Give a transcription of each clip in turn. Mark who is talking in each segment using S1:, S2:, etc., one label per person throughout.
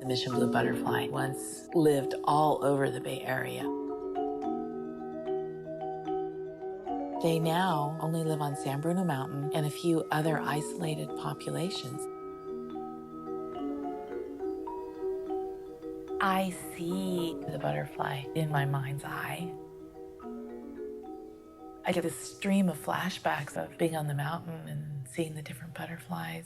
S1: mission blue butterfly once lived all over the Bay Area. They now only live on San Bruno Mountain and a few other isolated populations. I see the butterfly in my mind's eye. I get this stream of flashbacks of being on the mountain and seeing the different butterflies.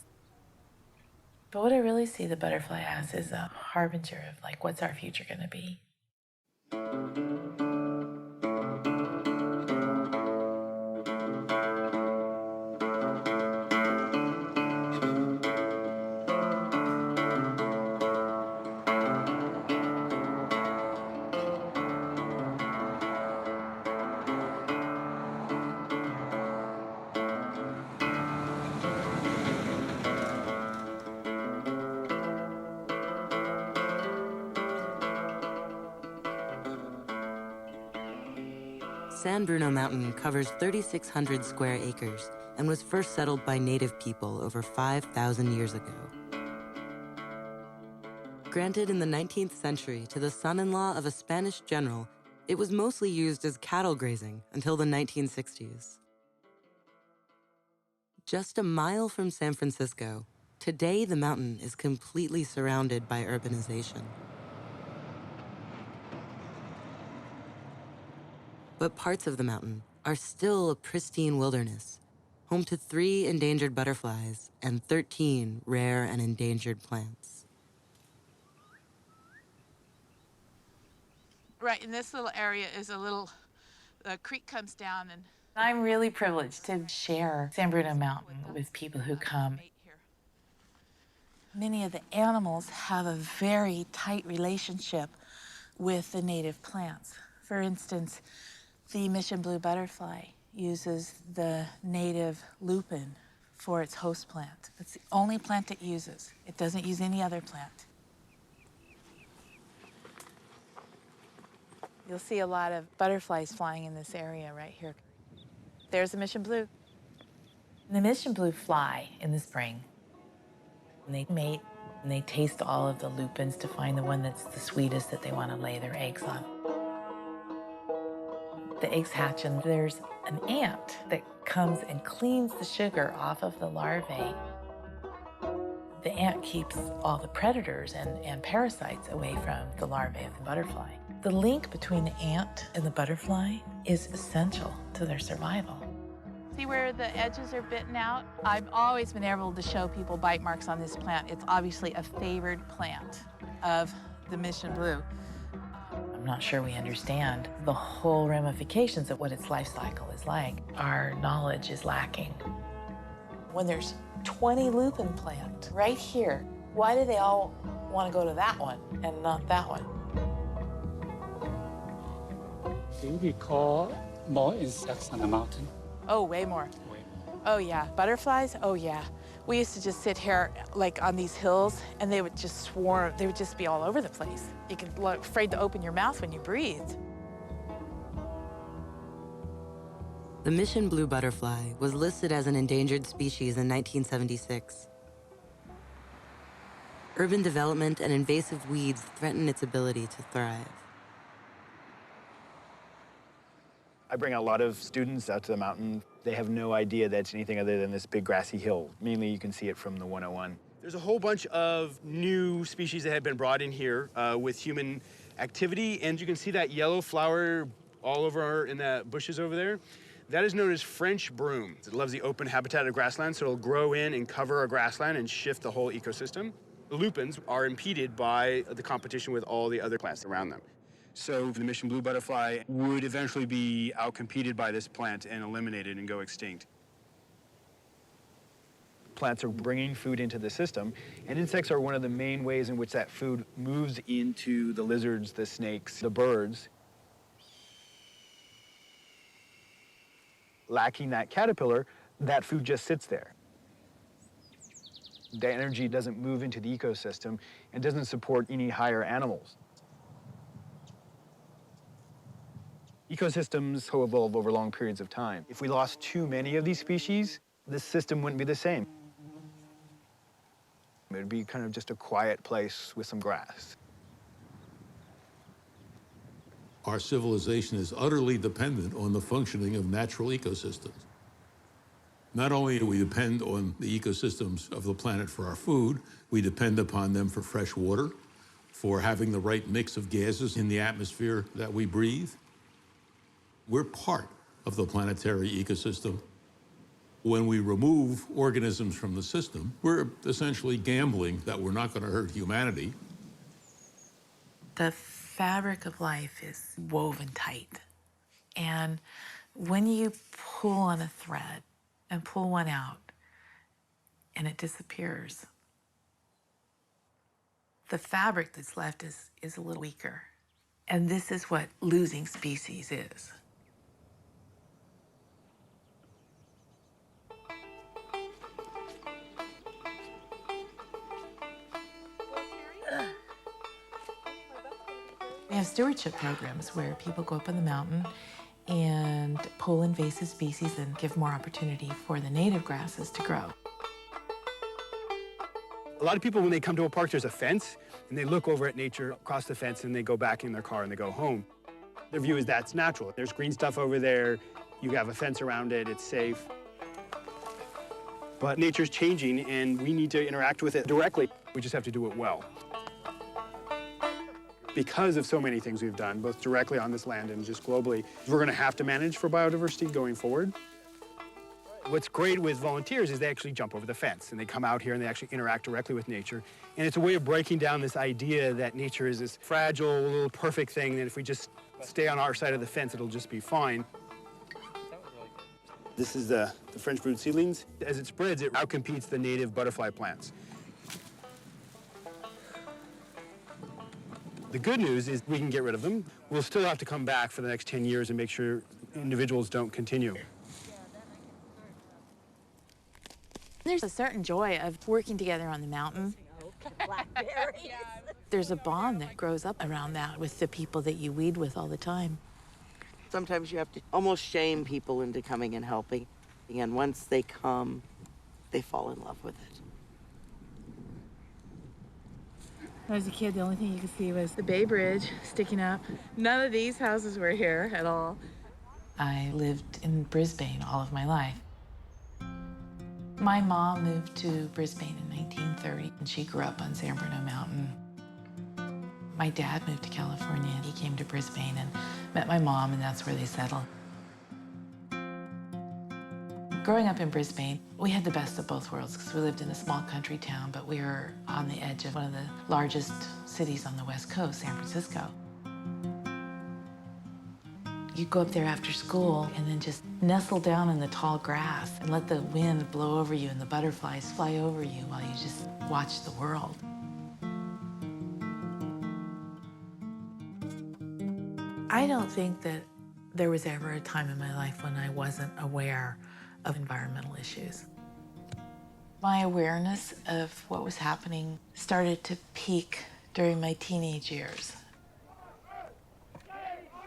S1: But what I really see the butterfly as is a harbinger of like, what's our future gonna be?
S2: San Bruno Mountain covers 3,600 square acres and was first settled by native people over 5,000 years ago. Granted in the 19th century to the son-in-law of a Spanish general, it was mostly used as cattle grazing until the 1960s. Just a mile from San Francisco, today the mountain is completely surrounded by urbanization. But parts of the mountain are still a pristine wilderness, home to 3 endangered butterflies and 13 rare and endangered plants.
S3: Right, in this little area is a creek comes down and...
S1: I'm really privileged to share San Bruno Mountain with people who come. Many of the animals have a very tight relationship with the native plants. For instance, the mission blue butterfly uses the native lupin for its host plant. It's the only plant it uses. It doesn't use any other plant. You'll see a lot of butterflies flying in this area right here. There's the mission blue. The mission blue fly in the spring. And they mate and they taste all of the lupins to find the one that's the sweetest that they want to lay their eggs on. The eggs hatch and there's an ant that comes and cleans the sugar off of the larvae. The ant keeps all the predators and parasites away from the larvae of the butterfly. The link between the ant and the butterfly is essential to their survival.
S3: See where the edges are bitten out? I've always been able to show people bite marks on this plant. It's obviously a favored plant of the mission blue.
S1: I'm not sure we understand the whole ramifications of what its life cycle is like. Our knowledge is lacking. When there's 20 lupin plants right here, why do they all want to go to that one and not that one?
S4: Do you recall more insects on the mountain?
S3: Oh, way more. Oh, yeah. Butterflies? Oh, yeah. We used to just sit here, like, on these hills, and they would just swarm. They would just be all over the place. You could look afraid to open your mouth when you breathed.
S2: The mission blue butterfly was listed as an endangered species in 1976. Urban development and invasive weeds threaten its ability to thrive.
S5: I bring a lot of students out to the mountain. They have no idea that it's anything other than this big grassy hill. Mainly you can see it from the 101.
S6: There's a whole bunch of new species that have been brought in here with human activity, and you can see that yellow flower all over in the bushes over there. That is known as French broom. It loves the open habitat of grassland, so it'll grow in and cover a grassland and shift the whole ecosystem. The lupins are impeded by the competition with all the other plants around them. So the mission blue butterfly would eventually be outcompeted by this plant and eliminated and go extinct.
S5: Plants are bringing food into the system, and insects are one of the main ways in which that food moves into the lizards, the snakes, the birds. Lacking that caterpillar, that food just sits there. The energy doesn't move into the ecosystem and doesn't support any higher animals. Ecosystems evolve over long periods of time. If we lost too many of these species, the system wouldn't be the same. It would be kind of just a quiet place with some grass.
S7: Our civilization is utterly dependent on the functioning of natural ecosystems. Not only do we depend on the ecosystems of the planet for our food, we depend upon them for fresh water, for having the right mix of gases in the atmosphere that we breathe. We're part of the planetary ecosystem. When we remove organisms from the system, we're essentially gambling that we're not going to hurt humanity.
S1: The fabric of life is woven tight. And when you pull on a thread and pull one out and it disappears, the fabric that's left is a little weaker. And this is what losing species is. We have stewardship programs where people go up on the mountain and pull invasive species and give more opportunity for the native grasses to grow.
S6: A lot of people, when they come to a park, there's a fence, and they look over at nature across the fence, and they go back in their car and they go home. Their view is that's natural. There's green stuff over there. You have a fence around it. It's safe. But nature's changing, and we need to interact with it directly. We just have to do it well. Because of so many things we've done, both directly on this land and just globally, we're going to have to manage for biodiversity going forward. What's great with volunteers is they actually jump over the fence, and they come out here and they actually interact directly with nature. And it's a way of breaking down this idea that nature is this fragile, little perfect thing, that if we just stay on our side of the fence, it'll just be fine. This is the French brood seedlings. As it spreads, it outcompetes the native butterfly plants. The good news is we can get rid of them. We'll still have to come back for the next 10 years and make sure individuals don't continue.
S3: There's a certain joy of working together on the mountain.
S8: Blackberries.
S3: There's a bond that grows up around that with the people that you weed with all the time.
S8: Sometimes you have to almost shame people into coming and helping. And once they come, they fall in love with it.
S3: When I was a kid, the only thing you could see was the Bay Bridge sticking up. None of these houses were here at all.
S1: I lived in Brisbane all of my life. My mom moved to Brisbane in 1930, and she grew up on San Bruno Mountain. My dad moved to California, and he came to Brisbane and met my mom, and that's where they settled. Growing up in Brisbane, we had the best of both worlds because we lived in a small country town, but we were on the edge of one of the largest cities on the West Coast, San Francisco. You go up there after school and then just nestle down in the tall grass and let the wind blow over you and the butterflies fly over you while you just watch the world. I don't think that there was ever a time in my life when I wasn't aware of environmental issues. My awareness of what was happening started to peak during my teenage years.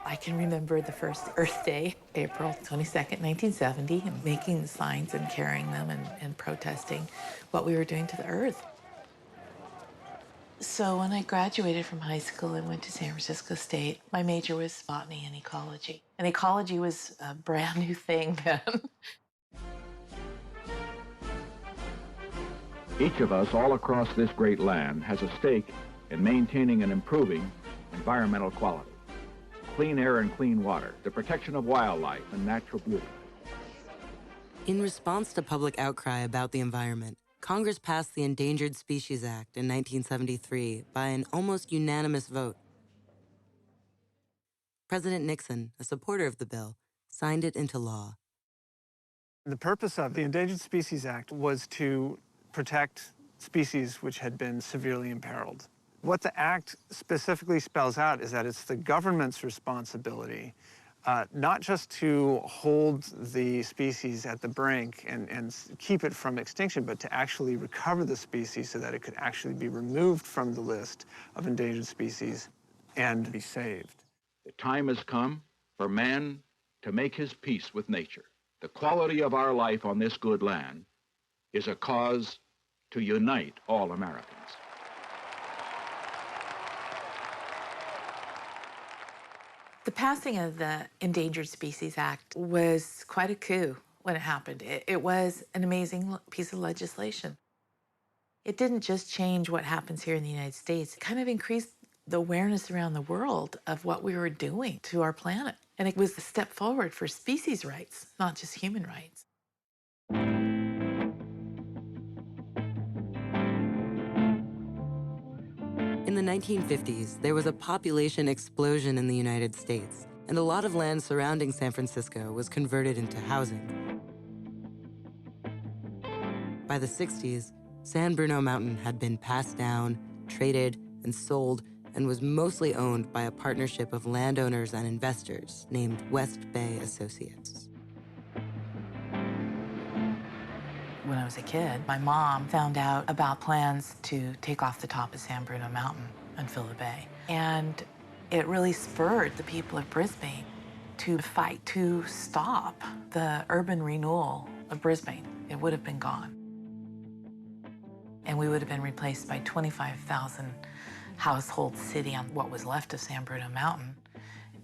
S1: I can remember the first Earth Day, April 22nd, 1970, and making the signs and carrying them and protesting what we were doing to the Earth. So when I graduated from high school and went to San Francisco State, my major was botany and ecology. And ecology was a brand new thing then.
S9: Each of us all across this great land has a stake in maintaining and improving environmental quality. Clean air and clean water, the protection of wildlife and natural beauty.
S2: In response to public outcry about the environment, Congress passed the Endangered Species Act in 1973 by an almost unanimous vote. President Nixon, a supporter of the bill, signed it into law.
S10: The purpose of the Endangered Species Act was to protect species which had been severely imperiled. What the Act specifically spells out is that it's the government's responsibility not just to hold the species at the brink and keep it from extinction, but to actually recover the species so that it could actually be removed from the list of endangered species and be saved.
S9: The time has come for man to make his peace with nature. The quality of our life on this good land is a cause to unite all Americans.
S1: The passing of the Endangered Species Act was quite a coup when it happened. It was an amazing piece of legislation. It didn't just change what happens here in the United States, it kind of increased the awareness around the world of what we were doing to our planet. And it was a step forward for species rights, not just human rights.
S2: In the 1950s, there was a population explosion in the United States, and a lot of land surrounding San Francisco was converted into housing. By the 60s, San Bruno Mountain had been passed down, traded, and sold, and was mostly owned by a partnership of landowners and investors named West Bay Associates.
S1: When I was a kid, my mom found out about plans to take off the top of San Bruno Mountain and fill the bay. And it really spurred the people of Brisbane to fight to stop the urban renewal of Brisbane. It would have been gone. And we would have been replaced by 25,000 household city on what was left of San Bruno Mountain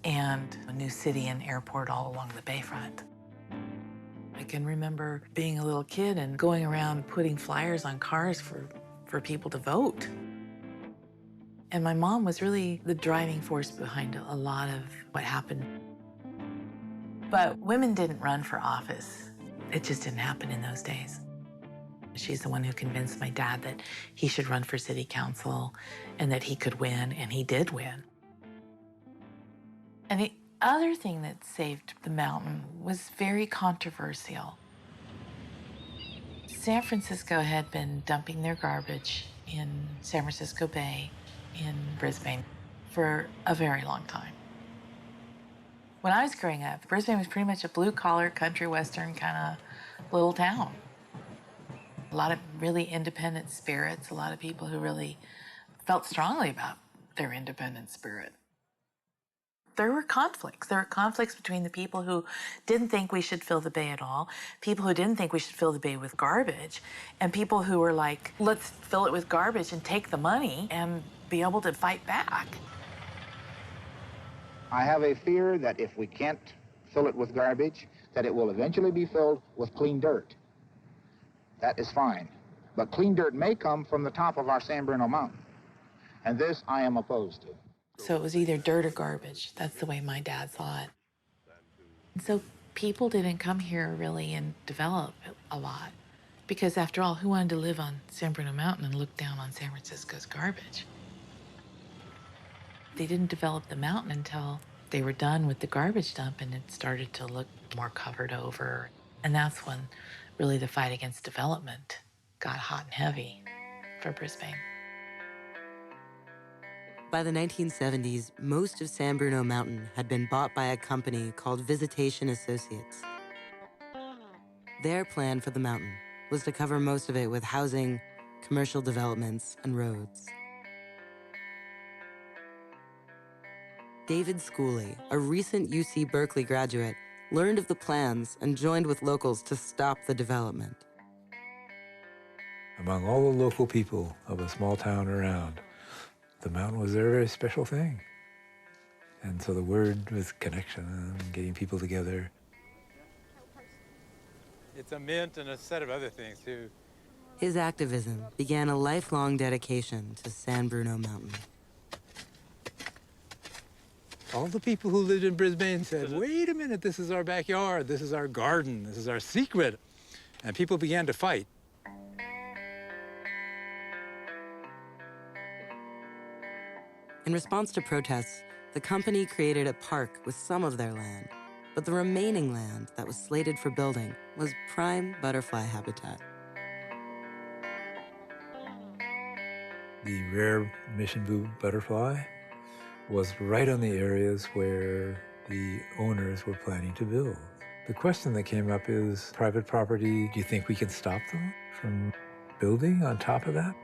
S1: and a new city and airport all along the bayfront. I can remember being a little kid and going around putting flyers on cars for people to vote. And my mom was really the driving force behind a lot of what happened. But women didn't run for office. It just didn't happen in those days. She's the one who convinced my dad that he should run for city council and that he could win, and he did win. And the other thing that saved the mountain was very controversial. San Francisco had been dumping their garbage in San Francisco Bay in Brisbane for a very long time. When I was growing up, Brisbane was pretty much a blue-collar, country western kind of little town. A lot of really independent spirits, a lot of people who really felt strongly about their independent spirit. There were conflicts. There were conflicts between the people who didn't think we should fill the bay at all, people who didn't think we should fill the bay with garbage, and people who were like, let's fill it with garbage and take the money and be able to fight back.
S11: I have a fear that if we can't fill it with garbage, that it will eventually be filled with clean dirt. That is fine. But clean dirt may come from the top of our San Bruno Mountain. And this I am opposed to.
S1: So it was either dirt or garbage. That's the way my dad saw it. And so people didn't come here really and develop a lot. Because after all, who wanted to live on San Bruno Mountain and look down on San Francisco's garbage? They didn't develop the mountain until they were done with the garbage dump and it started to look more covered over. And that's when really the fight against development got hot and heavy for Brisbane.
S2: By the 1970s, most of San Bruno Mountain had been bought by a company called Visitation Associates. Their plan for the mountain was to cover most of it with housing, commercial developments, and roads. David Schooley, a recent UC Berkeley graduate, learned of the plans and joined with locals to stop the development.
S12: Among all the local people of a small town around, the mountain was their very special thing. And so the word was connection and getting people together.
S13: It's a mint and a set of other things, too.
S2: His activism began a lifelong dedication to San Bruno Mountain.
S12: All the people who lived in Brisbane said, wait a minute, this is our backyard, this is our garden, this is our secret. And people began to fight.
S2: In response to protests, the company created a park with some of their land, but the remaining land that was slated for building was prime butterfly habitat.
S12: The rare mission blue butterfly was right on the areas where the owners were planning to build. The question that came up is, private property, do you think we can stop them from building on top of that?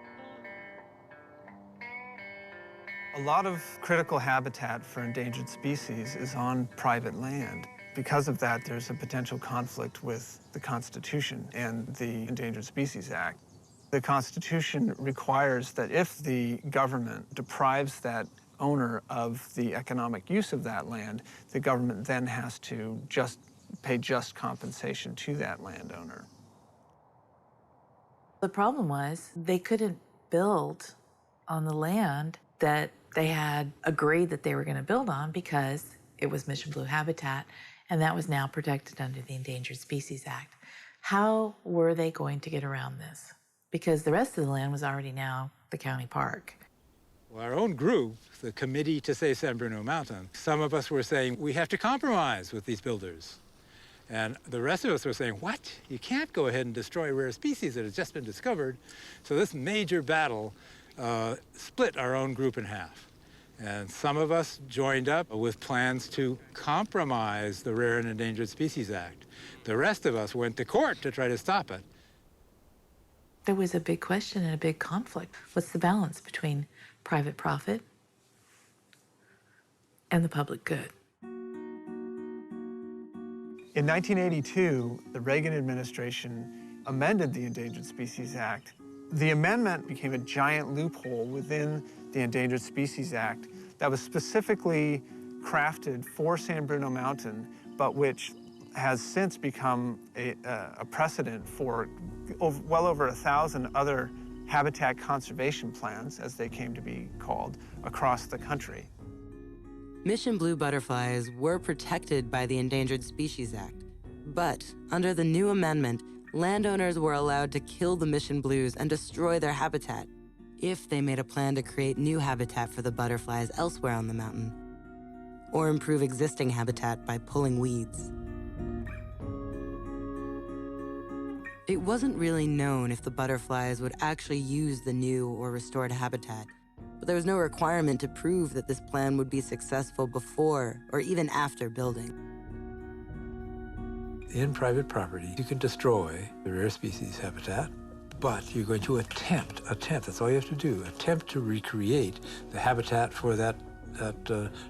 S10: A lot of critical habitat for endangered species is on private land. Because of that, there's a potential conflict with the Constitution and the Endangered Species Act. The Constitution requires that if the government deprives that owner of the economic use of that land, the government then has to pay just compensation to that landowner.
S1: The problem was they couldn't build on the land that they had agreed that they were going to build on because it was Mission Blue habitat, and that was now protected under the Endangered Species Act. How were they going to get around this? Because the rest of the land was already now the county park.
S13: Well, our own group, the Committee to Save San Bruno Mountain, some of us were saying, we have to compromise with these builders. And the rest of us were saying, what? You can't go ahead and destroy rare species that have just been discovered. So this major battle split our own group in half. And some of us joined up with plans to compromise the Rare and Endangered Species Act. The rest of us went to court to try to stop it.
S1: There was a big question and a big conflict. What's the balance between private profit and the public good?
S10: In 1982, the Reagan administration amended the Endangered Species Act. The amendment became a giant loophole within the Endangered Species Act that was specifically crafted for San Bruno Mountain, but which has since become a precedent for well over 1,000 other habitat conservation plans, as they came to be called, across the country.
S2: Mission blue butterflies were protected by the Endangered Species Act, but under the new amendment, landowners were allowed to kill the mission blues and destroy their habitat if they made a plan to create new habitat for the butterflies elsewhere on the mountain, or improve existing habitat by pulling weeds. It wasn't really known if the butterflies would actually use the new or restored habitat, but there was no requirement to prove that this plan would be successful before or even after building.
S12: In private property, you can destroy the rare species habitat, but you're going to attempt, that's all you have to do, attempt to recreate the habitat for that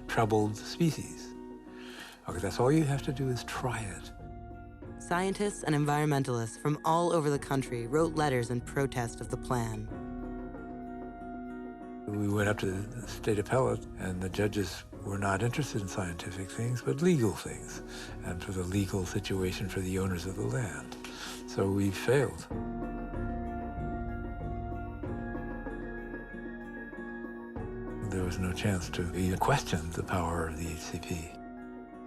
S12: troubled species. Okay, that's all you have to do is try it.
S2: Scientists and environmentalists from all over the country wrote letters in protest of the plan.
S12: We went up to the state appellate, and the judges were not interested in scientific things, but legal things, and for the legal situation for the owners of the land. So we failed. There was no chance to even question the power of the HCP.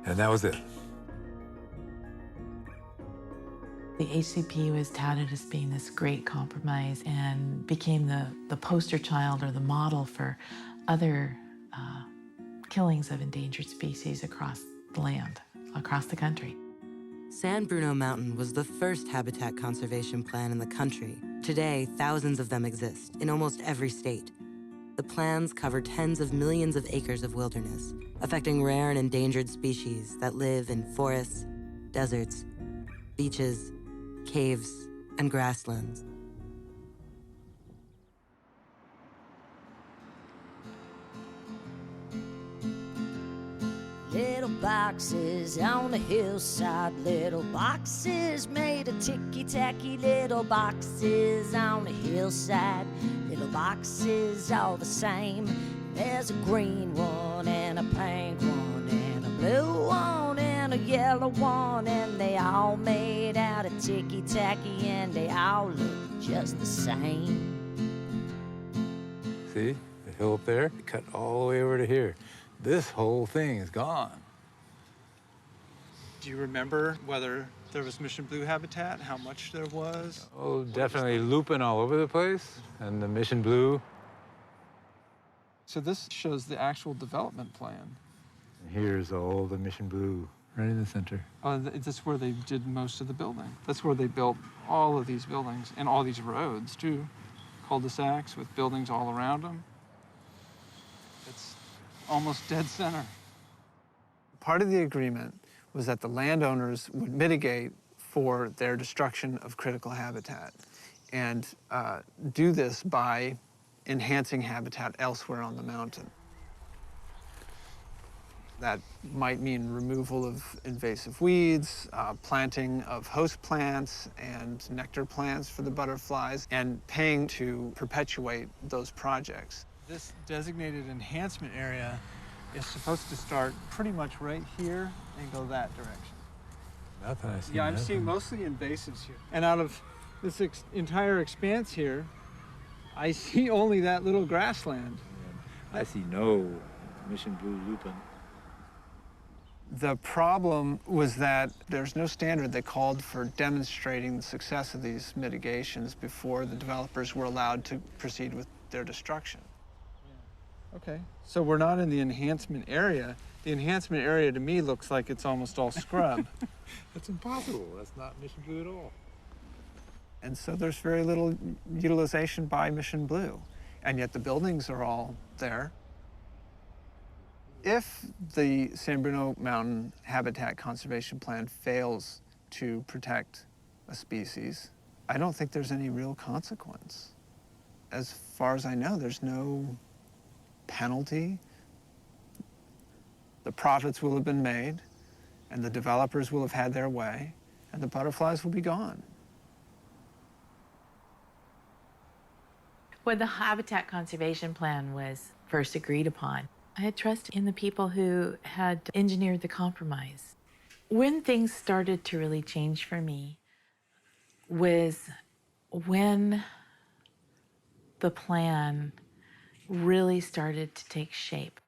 S12: And that was it.
S1: The HCP was touted as being this great compromise and became the poster child or the model for other killings of endangered species across the land, across the country.
S2: San Bruno Mountain was the first habitat conservation plan in the country. Today, thousands of them exist in almost every state. The plans cover tens of millions of acres of wilderness, affecting rare and endangered species that live in forests, deserts, beaches, caves, and grasslands.
S14: Little boxes on the hillside, little boxes made of ticky-tacky, little boxes on the hillside, little boxes all the same. There's a green one and a pink one and a blue one and a yellow one, and they all made out of ticky-tacky and they all look just the same.
S12: See, the hill up there, it cut all the way over to here. This whole thing is gone.
S10: Do you remember whether there was Mission Blue habitat, how much there was?
S12: Oh, definitely lupin all over the place, and the Mission Blue.
S10: So this shows the actual development plan.
S12: And here's all the Mission Blue, right in the center.
S10: Oh, that's where they did most of the building. That's where they built all of these buildings and all these roads, too. Cul-de-sacs with buildings all around them. It's almost dead center. Part of the agreement was that the landowners would mitigate for their destruction of critical habitat and do this by enhancing habitat elsewhere on the mountain. That might mean removal of invasive weeds, planting of host plants and nectar plants for the butterflies, and paying to perpetuate those projects. This designated enhancement area is supposed to start pretty much right here and go that direction.
S12: Nothing, I see
S10: Yeah, I'm
S12: nothing.
S10: seeing mostly invasives here. And out of this entire expanse here, I see only that little grassland.
S12: I see no Mission Blue lupin.
S10: The problem was that there's no standard that called for demonstrating the success of these mitigations before the developers were allowed to proceed with their destruction. Okay, so we're not in the enhancement area. The enhancement area to me looks like it's almost all scrub.
S12: That's impossible. That's not Mission Blue at all.
S10: And so there's very little utilization by Mission Blue. And yet the buildings are all there. If the San Bruno Mountain Habitat Conservation Plan fails to protect a species, I don't think there's any real consequence. As far as I know, there's no penalty. The profits will have been made, and the developers will have had their way, and the butterflies will be gone.
S1: When the Habitat Conservation Plan was first agreed upon, I had trust in the people who had engineered the compromise. When things started to really change for me was when the plan really started to take shape.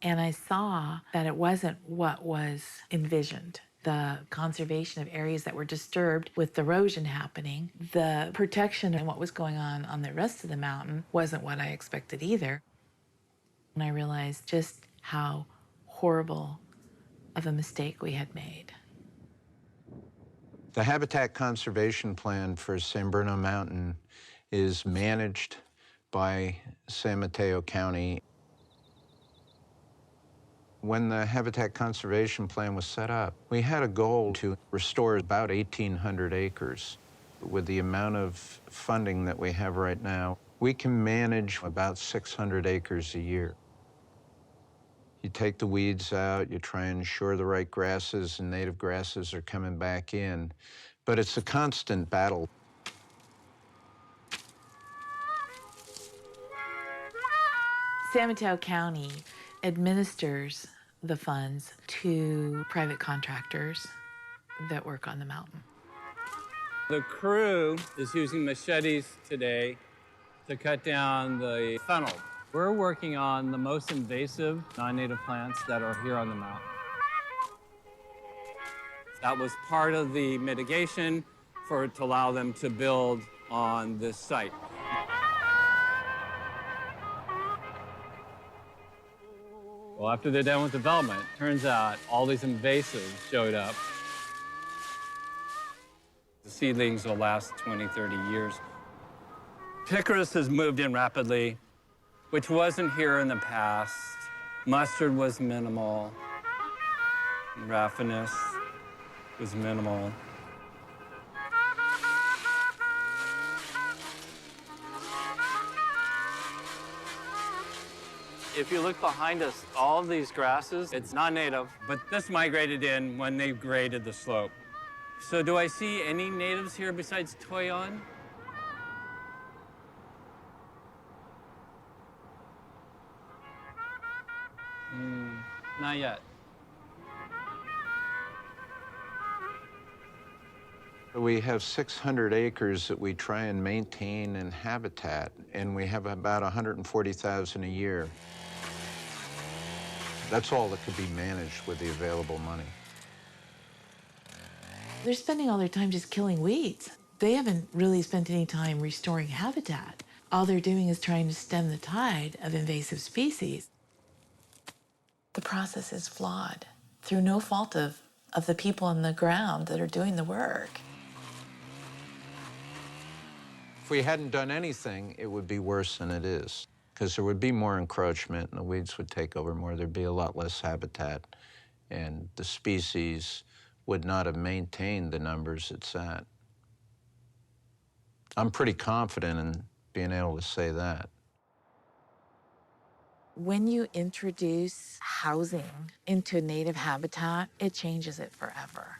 S1: And I saw that it wasn't what was envisioned. The conservation of areas that were disturbed with erosion happening, the protection and what was going on the rest of the mountain wasn't what I expected either. And I realized just how horrible of a mistake we had made.
S15: The Habitat Conservation Plan for San Bruno Mountain is managed by San Mateo County. When the Habitat Conservation Plan was set up, we had a goal to restore about 1,800 acres. With the amount of funding that we have right now, we can manage about 600 acres a year. You take the weeds out, you try and ensure the right grasses and native grasses are coming back in, but it's a constant battle.
S1: San Mateo County administers the funds to private contractors that work on the mountain.
S16: The crew is using machetes today to cut down the funnel. We're working on the most invasive non-native plants that are here on the mountain. That was part of the mitigation to allow them to build on this site. Well, after they're done with development, turns out all these invasives showed up. The seedlings will last 20, 30 years. Picorus has moved in rapidly, which wasn't here in the past. Mustard was minimal. Raphanus was minimal. If you look behind us, all of these grasses, it's non-native, but this migrated in when they graded the slope. So do I see any natives here besides Toyon? Not yet.
S15: We have 600 acres that we try and maintain in habitat, and we have about 140,000 a year. That's all that could be managed with the available money.
S1: They're spending all their time just killing weeds. They haven't really spent any time restoring habitat. All they're doing is trying to stem the tide of invasive species. The process is flawed through no fault of the people on the ground that are doing the work.
S15: If we hadn't done anything, it would be worse than it is, because there would be more encroachment and the weeds would take over more. There'd be a lot less habitat, and the species would not have maintained the numbers it's at. I'm pretty confident in being able to say that.
S3: When you introduce housing into a native habitat, it changes it forever.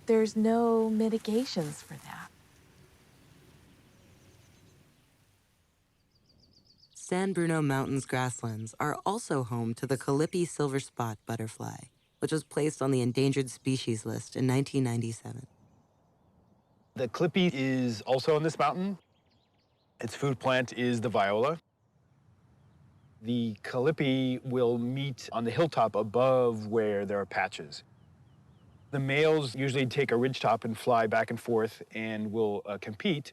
S3: There's no mitigations for that.
S2: San Bruno Mountain's grasslands are also home to the Calliope silver spot butterfly, which was placed on the endangered species list in 1997.
S5: The Calliope is also on this mountain. Its food plant is the viola. The Calliope will meet on the hilltop above where there are patches. The males usually take a ridgetop and fly back and forth and will compete.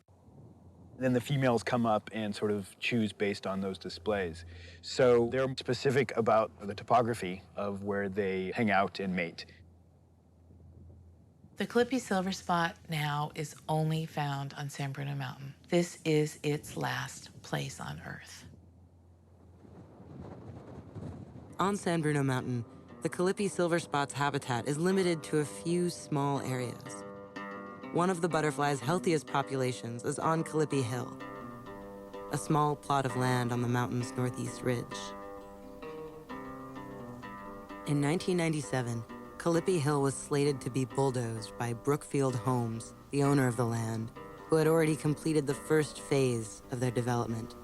S5: Then the females come up and sort of choose based on those displays. So they're specific about the topography of where they hang out and mate.
S1: The Calliope silver spot now is only found on San Bruno Mountain. This is its last place on Earth.
S2: On San Bruno Mountain, the Calliope silver spot's habitat is limited to a few small areas. One of the butterfly's healthiest populations is on Calliope Hill, a small plot of land on the mountain's northeast ridge. In 1997, Calliope Hill was slated to be bulldozed by Brookfield Homes, the owner of the land, who had already completed the first phase of their development.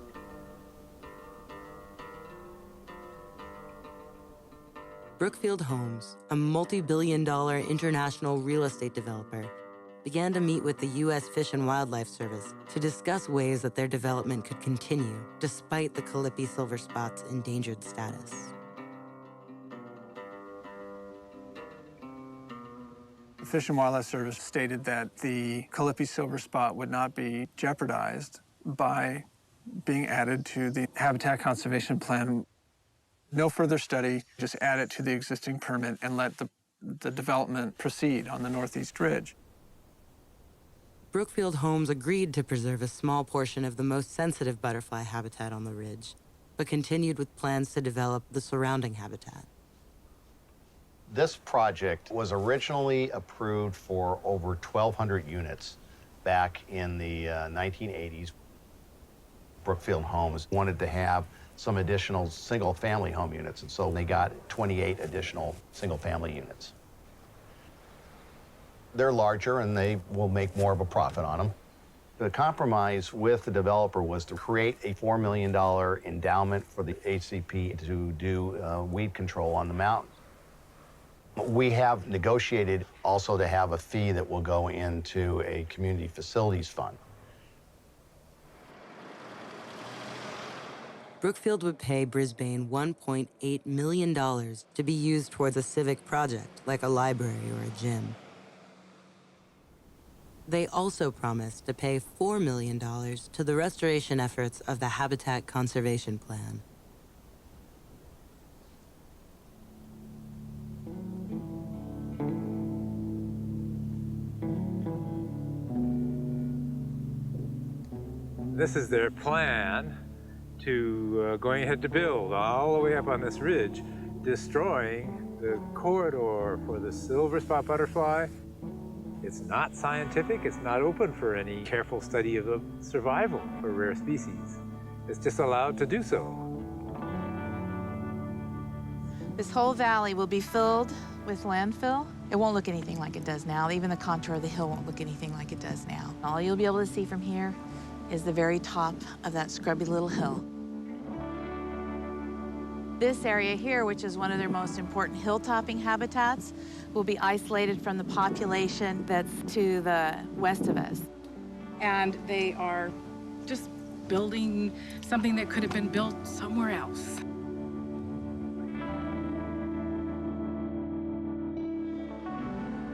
S2: Brookfield Homes, a multi-billion-dollar international real estate developer, began to meet with the U.S. Fish and Wildlife Service to discuss ways that their development could continue despite the Calliope silver spot's endangered status.
S10: The Fish and Wildlife Service stated that the Calliope silver spot would not be jeopardized by being added to the Habitat Conservation Plan. No further study, just add it to the existing permit and let the development proceed on the northeast ridge.
S2: Brookfield Homes agreed to preserve a small portion of the most sensitive butterfly habitat on the ridge, but continued with plans to develop the surrounding habitat.
S17: This project was originally approved for over 1,200 units back in the 1980s. Brookfield Homes wanted to have some additional single-family home units, and so they got 28 additional single-family units. They're larger, and they will make more of a profit on them. The compromise with the developer was to create a $4 million endowment for the HCP to do weed control on the mountain. We have negotiated also to have a fee that will go into a community facilities fund.
S2: Brookfield would pay Brisbane $1.8 million to be used towards a civic project, like a library or a gym. They also promised to pay $4 million to the restoration efforts of the Habitat Conservation Plan.
S12: This is their plan to going ahead to build all the way up on this ridge, destroying the corridor for the silver spot butterfly. It's not scientific, it's not open for any careful study of the survival for rare species. It's just allowed to do so.
S3: This whole valley will be filled with landfill. It won't look anything like it does now. Even the contour of the hill won't look anything like it does now. All you'll be able to see from here is the very top of that scrubby little hill. This area here, which is one of their most important hill-topping habitats, will be isolated from the population that's to the west of us.
S18: And they are just building something that could have been built somewhere else.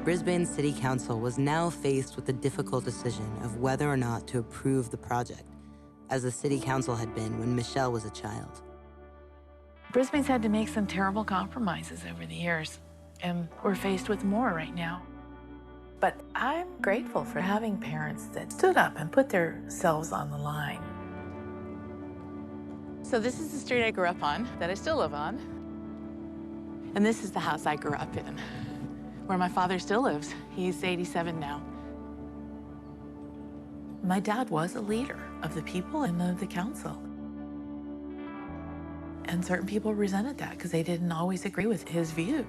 S2: Brisbane City Council was now faced with the difficult decision of whether or not to approve the project, as the City Council had been when Michelle was a child.
S1: Brisbane's had to make some terrible compromises over the years, and we're faced with more right now. But I'm grateful for having parents that stood up and put themselves on the line.
S3: So this is the street I grew up on, that I still live on. And this is the house I grew up in, where my father still lives. He's 87 now.
S1: My dad was a leader of the people and of the council. And certain people resented that because they didn't always agree with his views.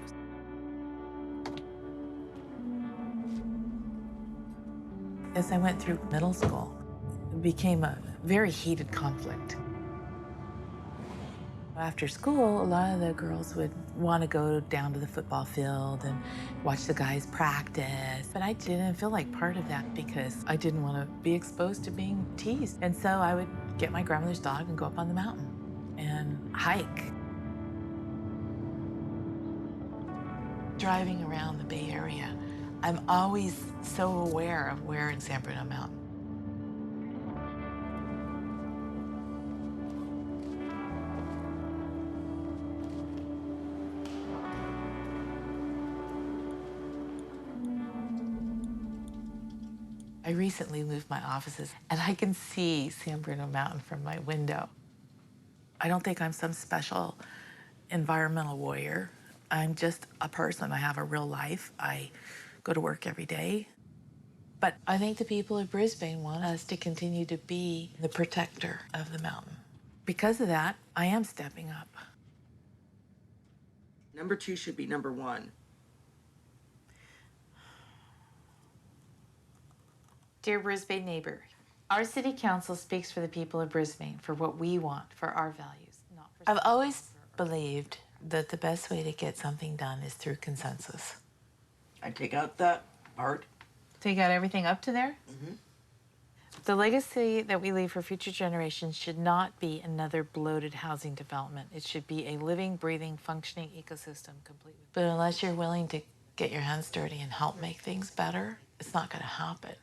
S1: As I went through middle school, it became a very heated conflict. After school, a lot of the girls would want to go down to the football field and watch the guys practice. But I didn't feel like part of that because I didn't want to be exposed to being teased. And so I would get my grandmother's dog and go up on the mountain and hike. Driving around the Bay Area, I'm always so aware of where in San Bruno Mountain. I recently moved my offices, and I can see San Bruno Mountain from my window. I don't think I'm some special environmental warrior. I'm just a person. I have a real life. I go to work every day. But I think the people of Brisbane want us to continue to be the protector of the mountain. Because of that, I am stepping up.
S8: Number 2 should be number 1.
S1: Dear Brisbane neighbor, our city council speaks for the people of Brisbane, for what we want, for our values, not for... I've always believed that the best way to get something done is through consensus.
S8: I take out that part.
S1: Take out everything up to there?
S8: Mm-hmm.
S1: The legacy that we leave for future generations should not be another bloated housing development. It should be a living, breathing, functioning ecosystem completely. But unless you're willing to get your hands dirty and help make things better, it's not going to happen.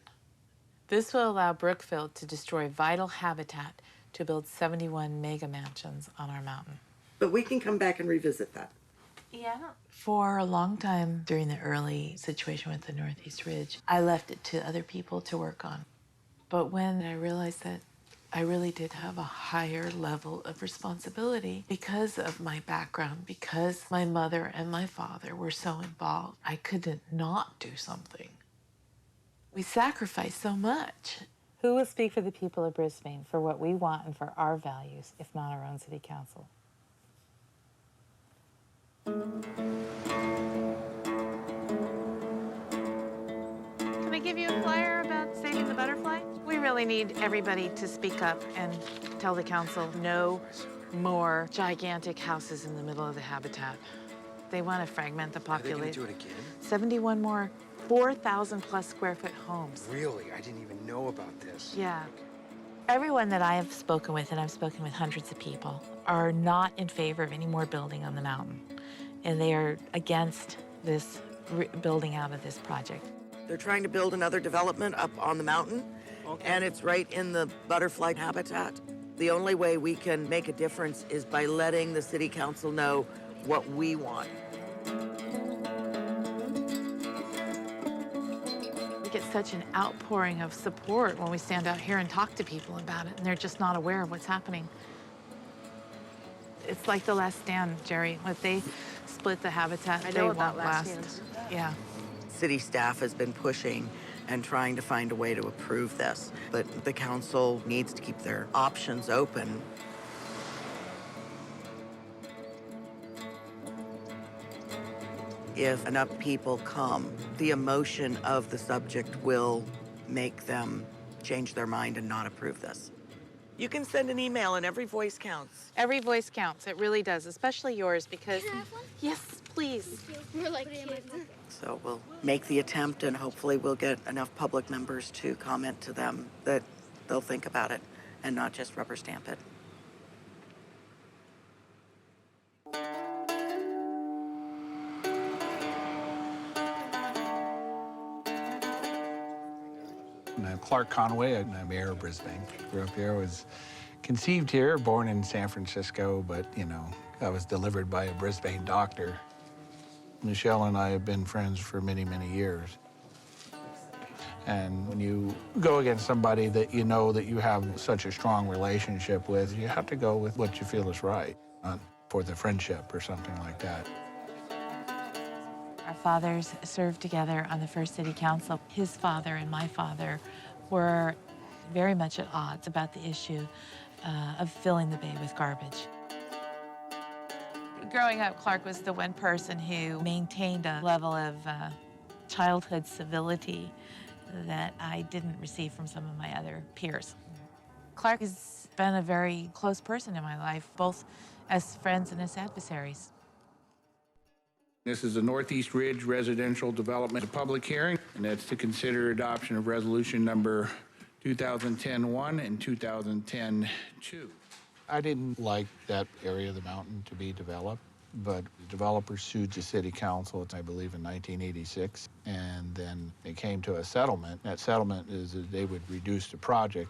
S1: This will allow Brookfield to destroy vital habitat to build 71 mega mansions on our mountain.
S8: But we can come back and revisit that.
S1: Yeah. For a long time during the early situation with the Northeast Ridge, I left it to other people to work on. But when I realized that I really did have a higher level of responsibility because of my background, because my mother and my father were so involved, I couldn't not do something. We sacrifice so much. Who will speak for the people of Brisbane, for what we want and for our values, if not our own city council? Can I give you a flyer about saving the butterfly? We really need everybody to speak up and tell the council no more gigantic houses in the middle of the habitat. They want to fragment the population.
S19: Are they going to do it again?
S1: 71 more 4,000 plus square foot homes.
S19: Really? I didn't even know about this.
S1: Yeah. Everyone that I have spoken with, and I've spoken with hundreds of people, are not in favor of any more building on the mountain. And they are against this building out of this project.
S8: They're trying to build another development up on the mountain, and it's right in the butterfly habitat. The only way we can make a difference is by letting the city council know what we want.
S1: We get such an outpouring of support when we stand out here and talk to people about it, and they're just not aware of what's happening. It's like The Last Stand, Jerry. When they split the habitat,
S8: I
S1: they
S8: know
S1: won't
S8: about
S1: last.
S8: Last Stand.
S1: Yeah.
S8: City staff has been pushing and trying to find a way to approve this, but the council needs to keep their options open. If enough people come, the emotion of the subject will make them change their mind and not approve this. You can send an email and every voice counts.
S1: Every voice counts. It really does, especially yours, because...
S20: Can I have one?
S1: Yes, please.
S20: We're like kids.
S8: So we'll make the attempt and hopefully we'll get enough public members to comment to them that they'll think about it and not just rubber stamp it.
S21: I'm Clark Conway, and I'm mayor of Brisbane. Grew up here, was conceived here, born in San Francisco, but, you know, I was delivered by a Brisbane doctor. Michelle and I have been friends for many, many years. And when you go against somebody that you know that you have such a strong relationship with, you have to go with what you feel is right, not for the friendship or something like that.
S1: Our fathers served together on the first city council. His father and my father were very much at odds about the issue of filling the bay with garbage. Growing up, Clark was the one person who maintained a level of childhood civility that I didn't receive from some of my other peers. Clark has been a very close person in my life, both as friends and as adversaries.
S21: This is the Northeast Ridge Residential Development Public Hearing, and that's to consider adoption of resolution number 2010-1 and 2010-2. I didn't like that area of the mountain to be developed, but the developer sued the city council, I believe, in 1986, and then they came to a settlement. That settlement is that they would reduce the project.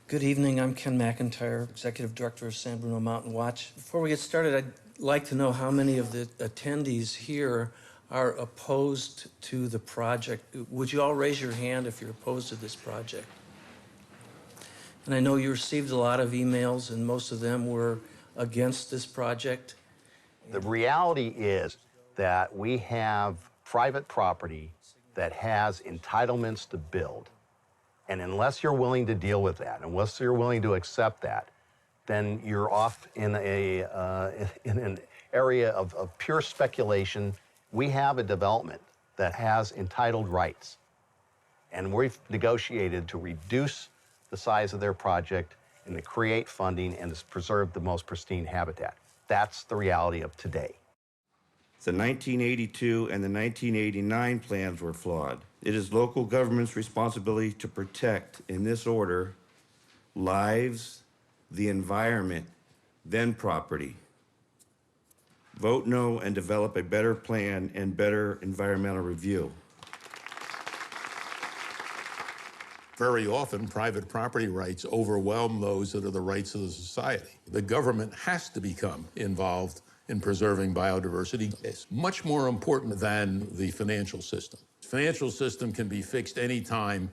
S20: Good evening, I'm Ken McIntyre, Executive Director of San Bruno Mountain Watch. Before we get started, I'd like to know how many of the attendees here are opposed to the project. Would you all raise your hand if you're opposed to this project? And I know you received a lot of emails, and most of them were against this project.
S17: The reality is that we have private property that has entitlements to build. And unless you're willing to deal with that, unless you're willing to accept that, then you're off in an area of pure speculation. We have a development that has entitled rights, and we've negotiated to reduce the size of their project and to create funding and to preserve the most pristine habitat. That's the reality of today.
S22: The 1982 and the 1989 plans were flawed. It is local government's responsibility to protect, in this order, lives, the environment, then property. Vote no and develop a better plan and better environmental review.
S7: Very often, private property rights overwhelm those that are the rights of the society. The government has to become involved in preserving biodiversity. It's much more important than the financial system. The financial system can be fixed anytime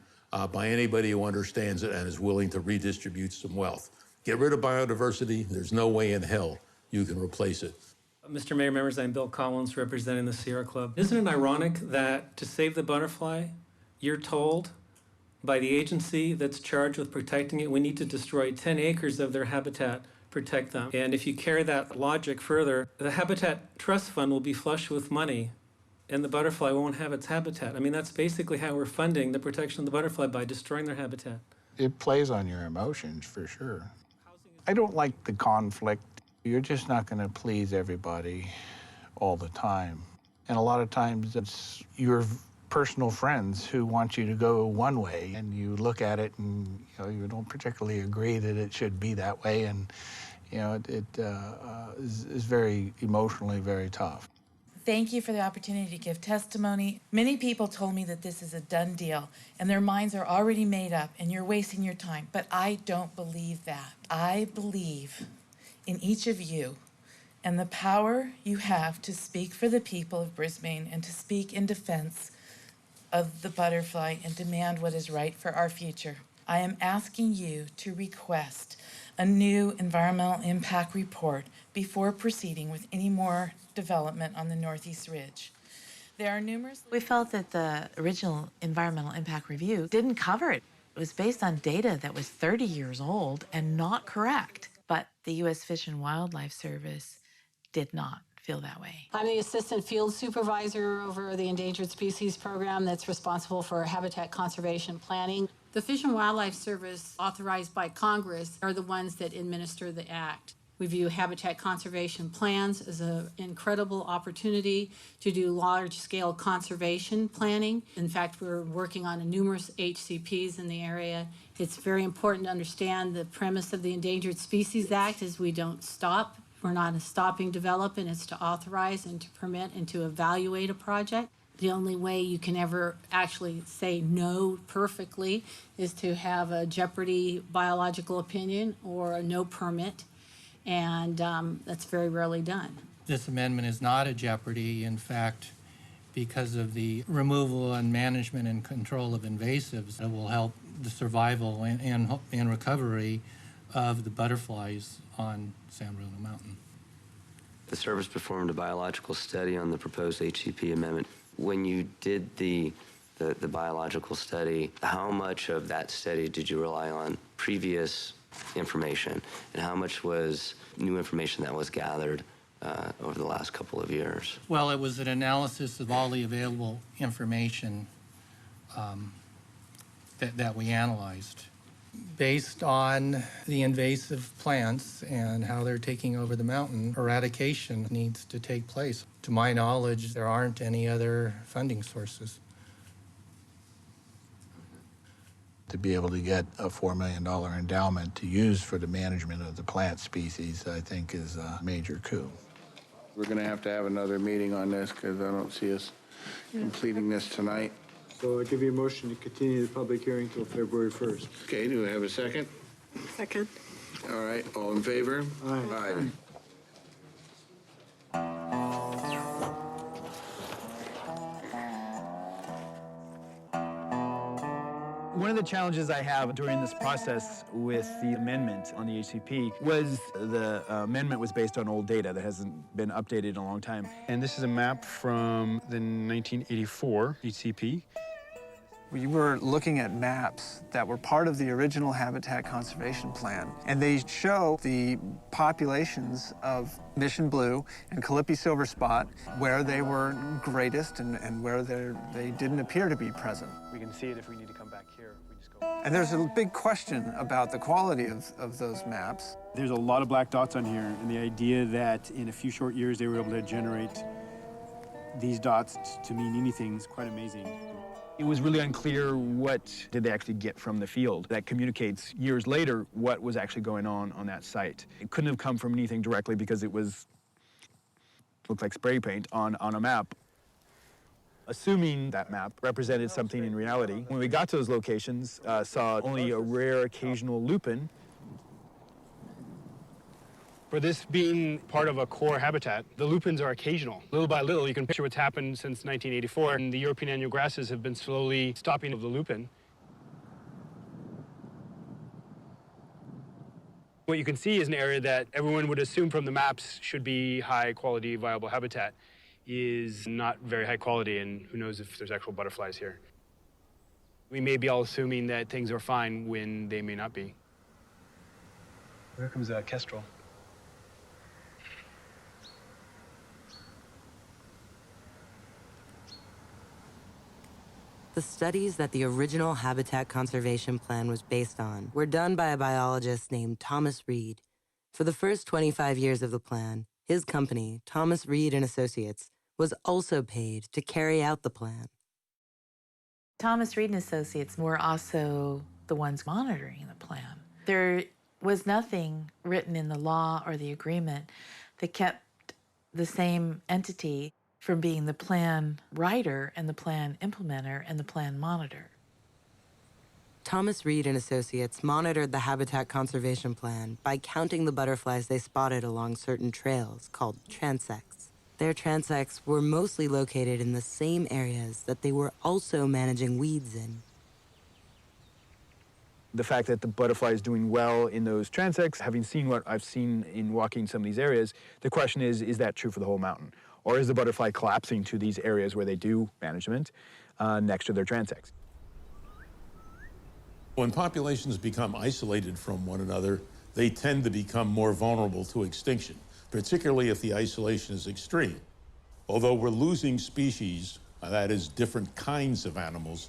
S7: by anybody who understands it and is willing to redistribute some wealth. Get rid of biodiversity, there's no way in hell you can replace it.
S20: Mr. Mayor, members, I'm Bill Collins, representing the Sierra Club. Isn't it ironic that to save the butterfly, you're told by the agency that's charged with protecting it, we need to destroy 10 acres of their habitat, protect them. And if you carry that logic further, the Habitat Trust Fund will be flush with money and the butterfly won't have its habitat. I mean, that's basically how we're funding the protection of the butterfly, by destroying their habitat.
S21: It plays on your emotions, for sure. I don't like the conflict. You're just not going to please everybody all the time. And a lot of times it's your personal friends who want you to go one way, and you look at it and you don't particularly agree that it should be that way, and it is very emotionally very tough.
S1: Thank you for the opportunity to give testimony. Many people told me that this is a done deal and their minds are already made up and you're wasting your time, but I don't believe that. I believe in each of you and the power you have to speak for the people of Brisbane and to speak in defense of the butterfly and demand what is right for our future. I am asking you to request a new environmental impact report before proceeding with any more development on the Northeast Ridge. There are numerous... We felt that the original environmental impact review didn't cover it. It was based on data that was 30 years old and not correct. But the U.S. Fish and Wildlife Service did not feel that way.
S23: I'm the Assistant Field Supervisor over the Endangered Species Program that's responsible for habitat conservation planning. The Fish and Wildlife Service, authorized by Congress, are the ones that administer the act. We view habitat conservation plans as an incredible opportunity to do large-scale conservation planning. In fact, we're working on numerous HCPs in the area. It's very important to understand the premise of the Endangered Species Act is we don't stop. We're not stopping development. It's to authorize and to permit and to evaluate a project. The only way you can ever actually say no perfectly is to have a jeopardy biological opinion or a no permit. And that's very rarely done.
S24: This amendment is not a jeopardy. In fact, because of the removal and management and control of invasives, it will help the survival and recovery of the butterflies on San Bruno Mountain.
S25: The service performed a biological study on the proposed HCP amendment. When you did the biological study, how much of that study did you rely on previous information, and how much was new information that was gathered over the last couple of years?
S24: Well, it was an analysis of all the available information that we analyzed. Based on the invasive plants and how they're taking over the mountain, eradication needs to take place. To my knowledge, there aren't any other funding sources.
S21: To be able to get a $4 million endowment to use for the management of the plant species, I think is a major coup. We're going to have another meeting on this because I don't see us completing this tonight.
S4: So I'll give you a motion to continue the public hearing until February 1st.
S21: Okay, do I have a second?
S6: Second.
S21: All right, all in favor?
S4: Aye.
S5: One of the challenges I have during this process with the amendment on the HCP was the amendment was based on old data that hasn't been updated in a long time. And this is a map from the 1984 HCP.
S10: We were looking at maps that were part of the original Habitat Conservation Plan, and they show the populations of Mission Blue and Calliope Silver Spot, where they were greatest and where they didn't appear to be present.
S5: We can see it if we need to come back here. We just go.
S10: And there's a big question about the quality of those maps.
S5: There's a lot of black dots on here, and the idea that in a few short years they were able to generate these dots to mean anything is quite amazing. It was really unclear what did they actually get from the field. That communicates years later what was actually going on that site. It couldn't have come from anything directly because it looked like spray paint on a map. Assuming that map represented something in reality, when we got to those locations, saw only a rare occasional lupin.
S9: For this being part of a core habitat, the lupins are occasional. Little by little, you can picture what's happened since 1984, and the European annual grasses have been slowly stopping of the lupin. What you can see is an area that everyone would assume from the maps should be high quality, viable habitat is not very high quality, and who knows if there's actual butterflies here. We may be all assuming that things are fine when they may not be.
S5: Here comes a kestrel.
S2: The studies that the original Habitat Conservation Plan was based on were done by a biologist named Thomas Reed. For the first 25 years of the plan, his company, Thomas Reed and Associates, was also paid to carry out the plan.
S1: Thomas Reed and Associates were also the ones monitoring the plan. There was nothing written in the law or the agreement that kept the same entity from being the plan writer and the plan implementer and the plan monitor.
S2: Thomas Reed and Associates monitored the Habitat Conservation Plan by counting the butterflies they spotted along certain trails called transects. Their transects were mostly located in the same areas that they were also managing weeds in.
S5: The fact that the butterfly is doing well in those transects, having seen what I've seen in walking some of these areas, the question is that true for the whole mountain? Or is the butterfly collapsing to these areas where they do management next to their transects?
S7: When populations become isolated from one another, they tend to become more vulnerable to extinction, particularly if the isolation is extreme. Although we're losing species, that is different kinds of animals,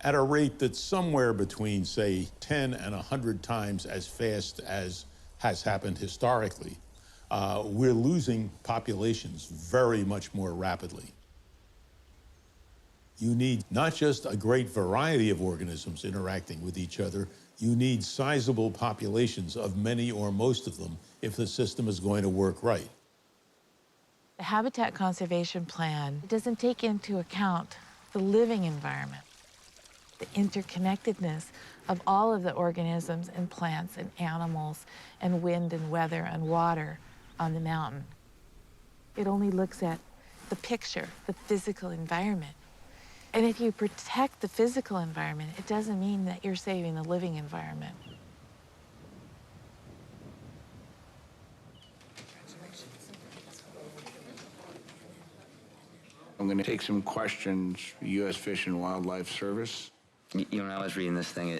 S7: at a rate that's somewhere between, say, 10 and 100 times as fast as has happened historically, we're losing populations very much more rapidly. You need not just a great variety of organisms interacting with each other, you need sizable populations of many or most of them if the system is going to work right.
S1: The Habitat Conservation Plan doesn't take into account the living environment, the interconnectedness of all of the organisms and plants and animals and wind and weather and water on the mountain. It only looks at the picture, the physical environment. And if you protect the physical environment, it doesn't mean that you're saving the living environment.
S21: I'm going to take some questions for U.S. Fish and Wildlife Service.
S25: You know, when I was reading this thing,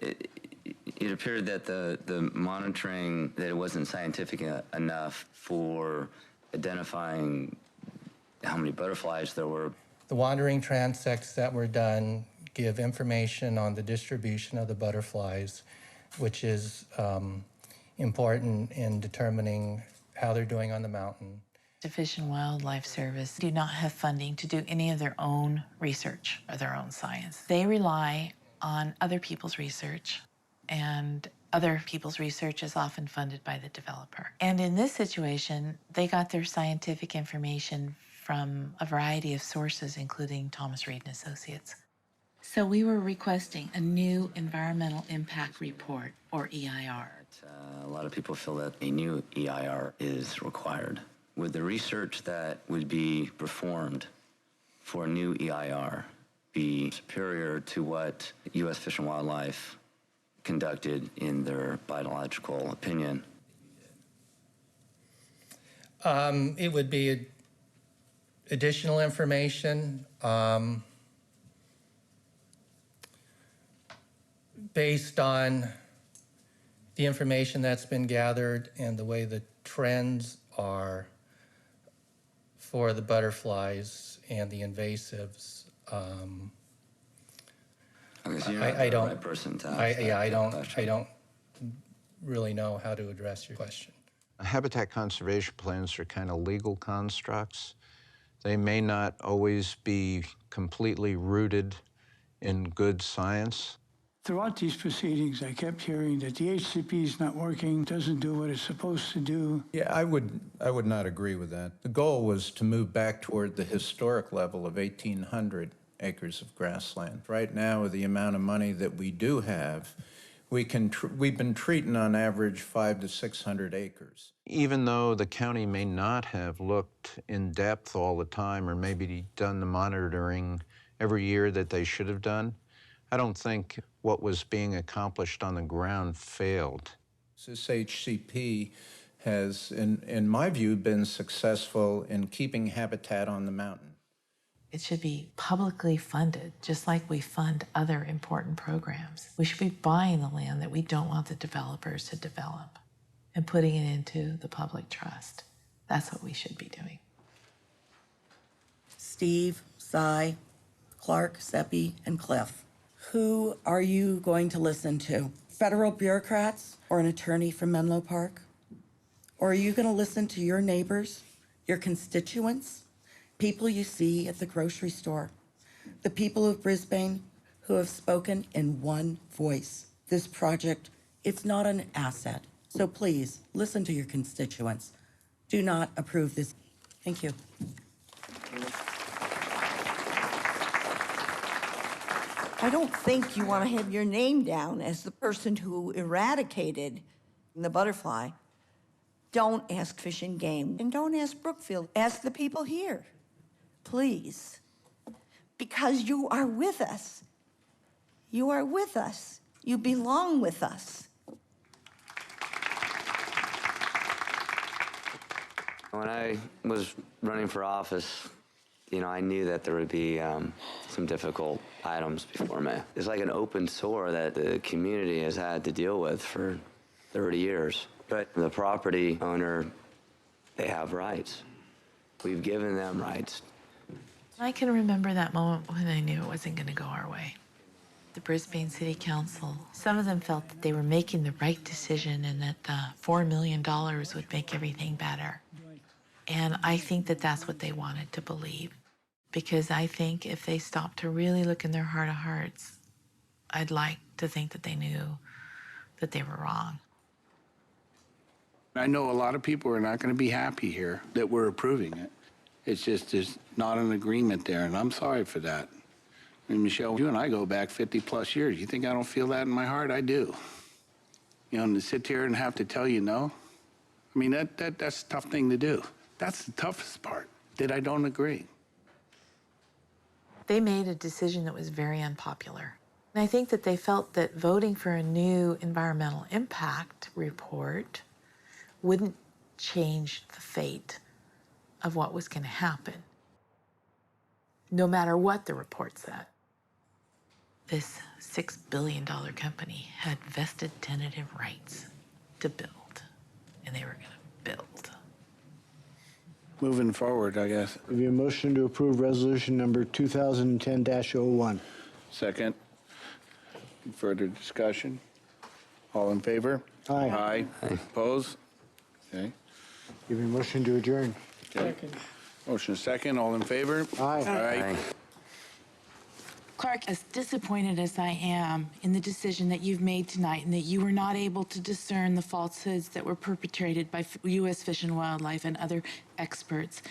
S25: it appeared that the monitoring, that it wasn't scientific enough for identifying how many butterflies there were.
S24: The wandering transects that were done give information on the distribution of the butterflies, which is important in determining how they're doing on the mountain.
S1: The Fish and Wildlife Service do not have funding to do any of their own research or their own science. They rely on other people's research, and other people's research is often funded by the developer. And in this situation, they got their scientific information from a variety of sources, including Thomas Reed and Associates. So we were requesting a new environmental impact report, or EIR.
S25: A lot of people feel that a new EIR is required. Would the research that would be performed for a new EIR be superior to what U.S. Fish and Wildlife conducted in their biological opinion?
S24: It would be additional information based on the information that's been gathered and the way the trends are for the butterflies and the invasives.
S25: Okay, so you're not the right person to ask
S24: I don't really know how to address your question.
S15: Habitat conservation plans are kind of legal constructs. They may not always be completely rooted in good science.
S6: Throughout these proceedings, I kept hearing that the HCP is not working, doesn't do what it's supposed to do.
S11: Yeah, I would not agree with that. The goal was to move back toward the historic level of 1,800 acres of grassland. Right now, with the amount of money that we do have, we've been treating on average 500 to 600 acres.
S15: Even though the county may not have looked in depth all the time or maybe done the monitoring every year that they should have done, I don't think what was being accomplished on the ground failed.
S11: This HCP has, in my view, been successful in keeping habitat on the mountain.
S1: It should be publicly funded, just like we fund other important programs. We should be buying the land that we don't want the developers to develop and putting it into the public trust. That's what we should be doing.
S8: Steve, Cy, Clark, Seppi, and Cliff. Who are you going to listen to? Federal bureaucrats or an attorney from Menlo Park? Or are you going to listen to your neighbors, your constituents, people you see at the grocery store, the people of Brisbane who have spoken in one voice? This project, it's not an asset. So please, listen to your constituents. Do not approve this. Thank you.
S13: I don't think you want to have your name down as the person who eradicated the butterfly. Don't ask Fish and Game, and don't ask Brookfield. Ask the people here, please, because you are with us. You are with us. You belong with us.
S25: When I was running for office, I knew that there would be some difficult items before me. It's like an open sore that the community has had to deal with for 30 years. But the property owner, they have rights. We've given them rights.
S1: I can remember that moment when I knew it wasn't going to go our way. The Brisbane City Council, some of them felt that they were making the right decision and that the $4 million would make everything better. And I think that that's what they wanted to believe. Because I think if they stopped to really look in their heart of hearts, I'd like to think that they knew that they were wrong.
S21: I know a lot of people are not going to be happy here that we're approving it. It's just there's not an agreement there, and I'm sorry for that. I mean, Michelle, you and I go back 50 plus years. You think I don't feel that in my heart? I do. And to sit here and have to tell you no, I mean, that's a tough thing to do. That's the toughest part, that I don't agree.
S1: They made a decision that was very unpopular. And I think that they felt that voting for a new environmental impact report wouldn't change the fate of what was going to happen, no matter what the report said. This $6 billion company had vested tentative rights to build, and they were going to build.
S21: moving forward, I guess.
S4: We have a motion to approve resolution number 2010-01.
S21: Second. Further discussion? All in favor?
S4: Aye.
S21: Aye. Oppose? Okay.
S4: Give me a motion to adjourn.
S21: Second. Motion second. All in favor?
S4: Aye.
S1: Clark, as disappointed as I am in the decision that you've made tonight and that you were not able to discern the falsehoods that were perpetrated by U.S. Fish and Wildlife and other experts,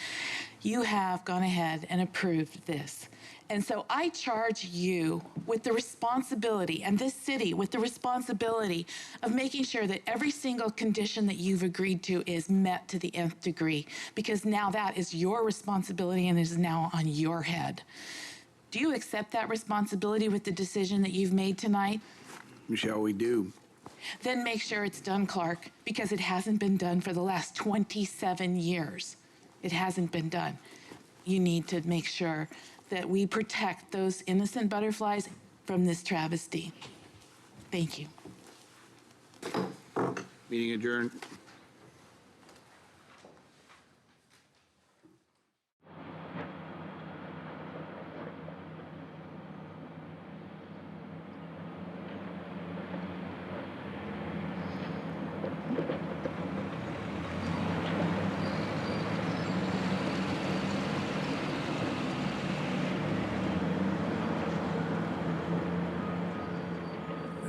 S1: you have gone ahead and approved this. And so I charge you with the responsibility, and this city with the responsibility, of making sure that every single condition that you've agreed to is met to the nth degree, because now that is your responsibility and is now on your head. Do you accept that responsibility with the decision that you've made tonight?
S21: Michelle, we do.
S1: Then make sure it's done, Clark, because it hasn't been done for the last 27 years. It hasn't been done. You need to make sure that we protect those innocent butterflies from this travesty. Thank you.
S21: Meeting adjourned.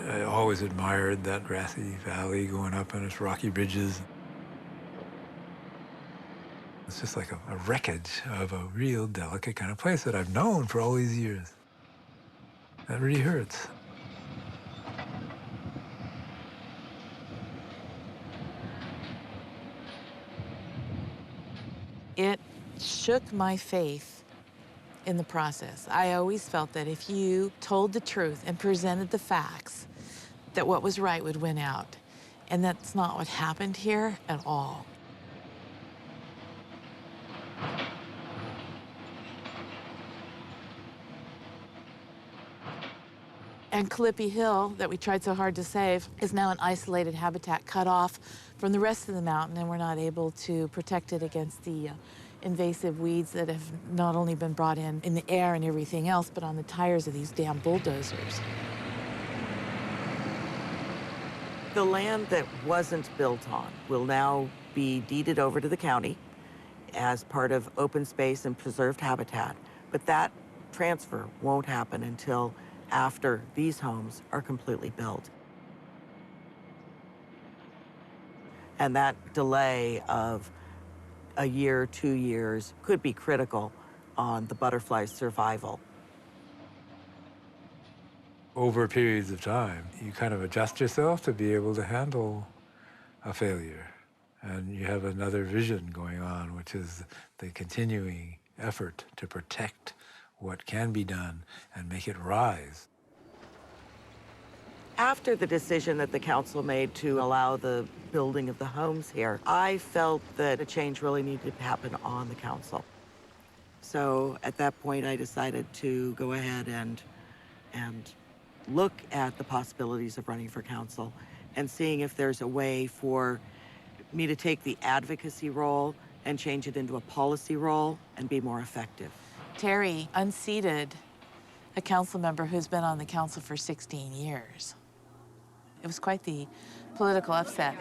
S3: I always admired that grassy valley going up on its rocky ridges. It's just like a wreckage of a real delicate kind of place that I've known for all these years. That really hurts.
S1: It shook my faith in the process. I always felt that if you told the truth and presented the facts, that what was right would win out. And that's not what happened here at all. And Clippy Hill, that we tried so hard to save, is now an isolated habitat cut off from the rest of the mountain, and we're not able to protect it against the invasive weeds that have not only been brought in the air and everything else, but on the tires of these damn bulldozers.
S8: The land that wasn't built on will now be deeded over to the county as part of open space and preserved habitat, but that transfer won't happen until after these homes are completely built. And that delay of a year, 2 years could be critical on the butterfly's survival.
S3: Over periods of time, you kind of adjust yourself to be able to handle a failure. And you have another vision going on, which is the continuing effort to protect what can be done and make it rise.
S8: After the decision that the council made to allow the building of the homes here, I felt that a change really needed to happen on the council. So at that point, I decided to go ahead and look at the possibilities of running for council and seeing if there's a way for me to take the advocacy role and change it into a policy role and be more effective.
S1: Terry unseated a council member who's been on the council for 16 years. It was quite the political upset.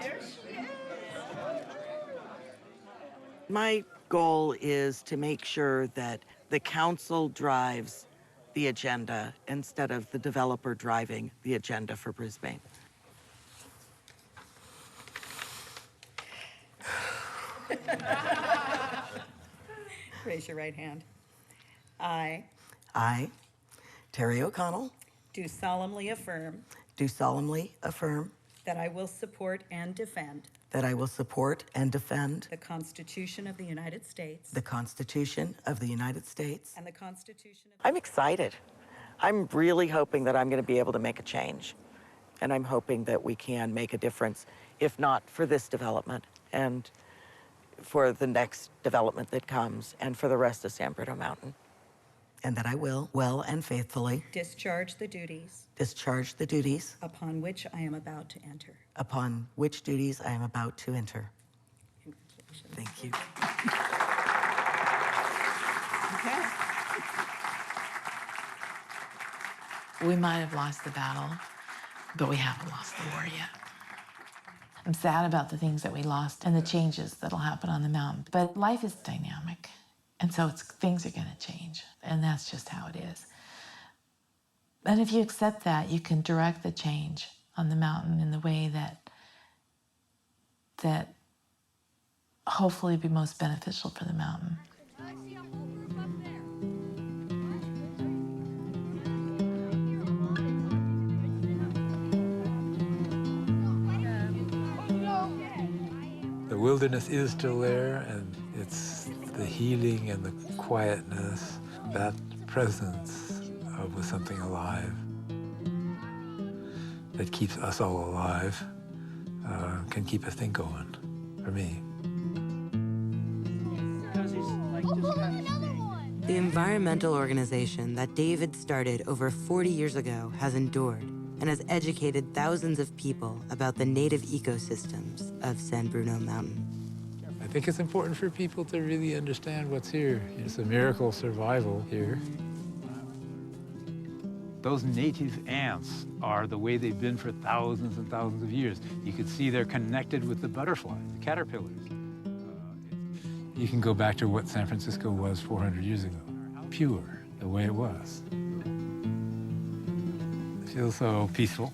S8: My goal is to make sure that the council drives the agenda instead of the developer driving the agenda for Brisbane.
S12: Raise your right hand. I
S8: I, Terry O'Connell,
S12: do solemnly affirm
S8: do solemnly affirm
S12: that I will support and defend
S8: that I will support and defend
S12: the Constitution of the United States
S8: the Constitution of the United States.
S12: and the Constitution of
S8: I'm excited. I'm really hoping that I'm going to be able to make a change. And I'm hoping that we can make a difference, if not for this development, and for the next development that comes, and for the rest of San Bruno Mountain. And that I will, well and faithfully,
S12: discharge the duties
S8: discharge the duties
S12: upon which I am about to enter.
S8: upon which duties I am about to enter. Thank you.
S1: We might have lost the battle, but we haven't lost the war yet. I'm sad about the things that we lost and the changes that'll happen on the mountain, but life is dynamic, and so things are going to change, and that's just how it is. And if you accept that, you can direct the change on the mountain in the way that hopefully be most beneficial for the mountain.
S3: The wilderness is still there, and it's the healing and the quietness, that presence with something alive that keeps us all alive, can keep a thing going, for me.
S2: The environmental organization that David started over 40 years ago has endured and has educated thousands of people about the native ecosystems of San Bruno Mountain.
S3: I think it's important for people to really understand what's here. It's a miracle survival here.
S14: Those native ants are the way they've been for thousands and thousands of years. You can see they're connected with the butterflies, the caterpillars.
S3: You can go back to what San Francisco was 400 years ago. Pure, the way it was. It feels so peaceful.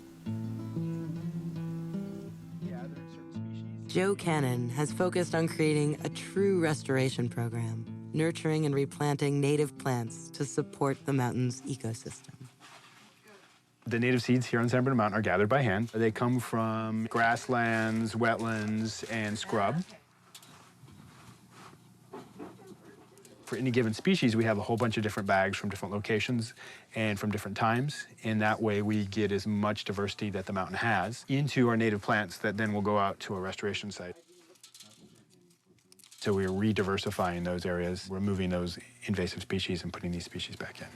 S2: Joe Cannon has focused on creating a true restoration program, nurturing and replanting native plants to support the mountain's ecosystem.
S5: The native seeds here on San Bruno Mountain are gathered by hand. They come from grasslands, wetlands, and scrub. For any given species, we have a whole bunch of different bags from different locations and from different times. And that way we get as much diversity that the mountain has into our native plants that then will go out to a restoration site. So we're re-diversifying those areas, removing those invasive species and putting these species back in.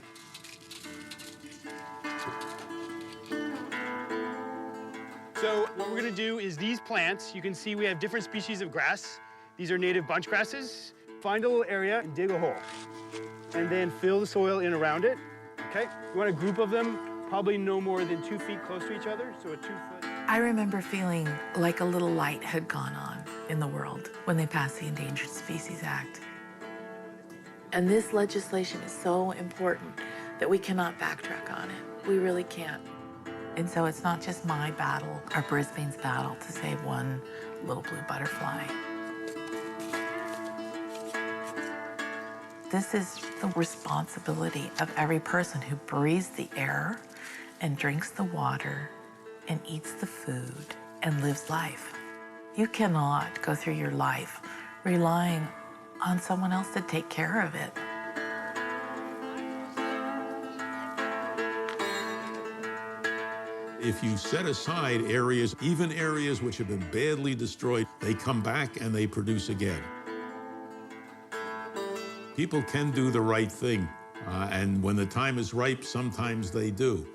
S5: So what we're gonna do is these plants, you can see we have different species of grass. These are native bunch grasses. Find a little area and dig a hole. And then fill the soil in around it, okay? You want a group of them, probably no more than 2 feet close to each other, so a 2-foot.
S1: I remember feeling like a little light had gone on in the world when they passed the Endangered Species Act. And this legislation is so important that we cannot backtrack on it. We really can't. And so it's not just my battle or Brisbane's battle to save one little blue butterfly. This is the responsibility of every person who breathes the air and drinks the water and eats the food and lives life. You cannot go through your life relying on someone else to take care of it.
S7: If you set aside areas, even areas which have been badly destroyed, they come back and they produce again. People can do the right thing, and when the time is ripe, sometimes they do.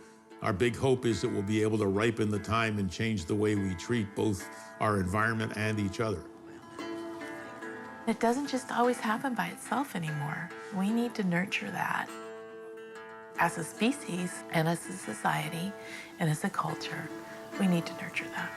S7: Our big hope is that we'll be able to ripen the time and change the way we treat both our environment and each other.
S1: It doesn't just always happen by itself anymore. We need to nurture that. As a species and as a society and as a culture, we need to nurture that.